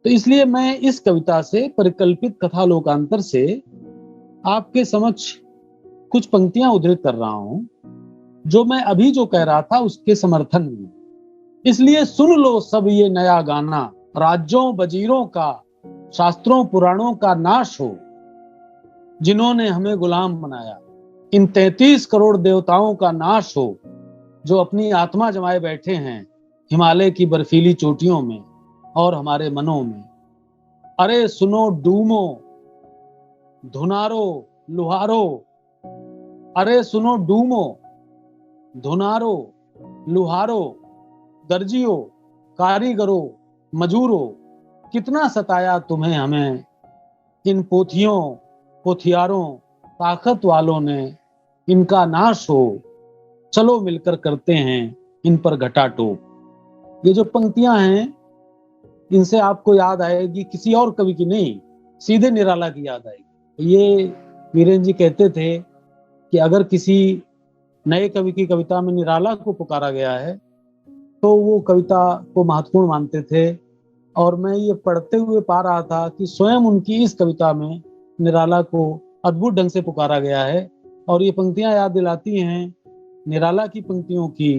तो इसलिए मैं इस कविता से परिकल्पित कथा लोकांतर से आपके समक्ष कुछ पंक्तियां उद्धृत कर रहा हूं, जो मैं अभी जो कह रहा था उसके समर्थन में। इसलिए सुन लो सब ये नया गाना, राज्यों वजीरों का, शास्त्रों पुराणों का नाश हो, जिन्होंने हमें गुलाम बनाया। इन 33 करोड़ देवताओं का नाश हो, जो अपनी आत्मा जमाए बैठे हैं हिमालय की बर्फीली चोटियों में और हमारे मनों में। अरे सुनो डूमो, धुनारो, लुहारो, अरे सुनो डूमो, धुनारो, लुहारो, दर्जियो, कारीगरो, मजूरो, कितना सताया तुम्हें हमें इन पोथियों पोथियारों ताकत वालों ने, इनका नाश हो, चलो मिलकर करते हैं इन पर घटा टोप। ये जो पंक्तियां हैं इनसे आपको याद आएगी किसी और कवि की नहीं, सीधे निराला की याद आएगी। ये वीरेंद्र जी कहते थे कि अगर किसी नए कवि की कविता में निराला को पुकारा गया है तो वो कविता को महत्वपूर्ण मानते थे। और मैं ये पढ़ते हुए पा रहा था कि स्वयं उनकी इस कविता में निराला को अद्भुत ढंग से पुकारा गया है। और ये पंक्तियां याद दिलाती हैं निराला की पंक्तियों की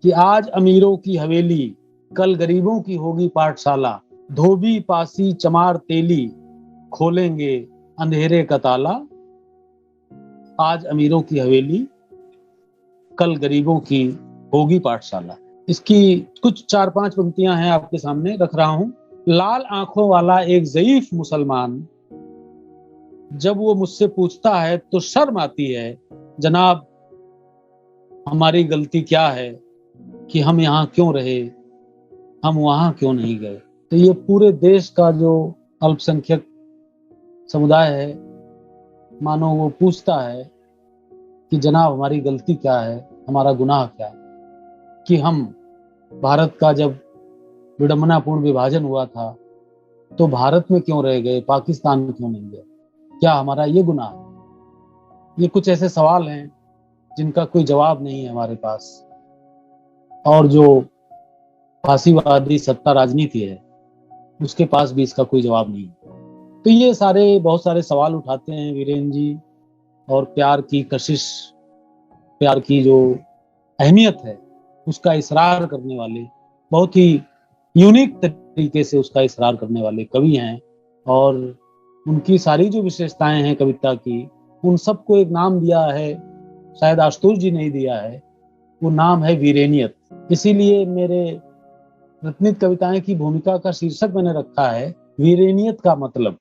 कि आज अमीरों की हवेली, कल गरीबों की होगी पाठशाला, धोबी पासी चमार तेली, खोलेंगे अंधेरे का ताला। आज अमीरों की हवेली, कल गरीबों की होगी पाठशाला। इसकी कुछ 4-5 पंक्तियां हैं आपके सामने रख रहा हूं। लाल आंखों वाला एक ज़ईफ मुसलमान, जब वो मुझसे पूछता है तो शर्म आती है, जनाब हमारी गलती क्या है कि हम यहाँ क्यों रहे, हम वहां क्यों नहीं गए। तो ये पूरे देश का जो अल्पसंख्यक समुदाय है, मानो वो पूछता है कि जनाब हमारी गलती क्या है, हमारा गुनाह क्या है कि हम भारत का जब विडंबनापूर्ण विभाजन हुआ था तो भारत में क्यों रह गए, पाकिस्तान में क्यों नहीं गए, क्या हमारा ये गुनाह है। ये कुछ ऐसे सवाल हैं जिनका कोई जवाब नहीं है हमारे पास। और जो फांसीवादी सत्ता राजनीति है उसके पास भी इसका कोई जवाब नहीं। तो ये सारे बहुत सारे सवाल उठाते हैं वीरेंद्र जी, और प्यार की कशिश, प्यार की जो अहमियत है उसका इसरार करने वाले, बहुत ही यूनिक तरीके से उसका इसरार करने वाले कवि हैं। और उनकी सारी जो विशेषताएं हैं कविता की, उन सबको एक नाम दिया है, शायद आशुतोष जी ने ही दिया है, वो नाम है वीरेनियत। इसीलिए मेरे रत्नित कविताएं की भूमिका का शीर्षक मैंने रखा है वीरेनियत का मतलब।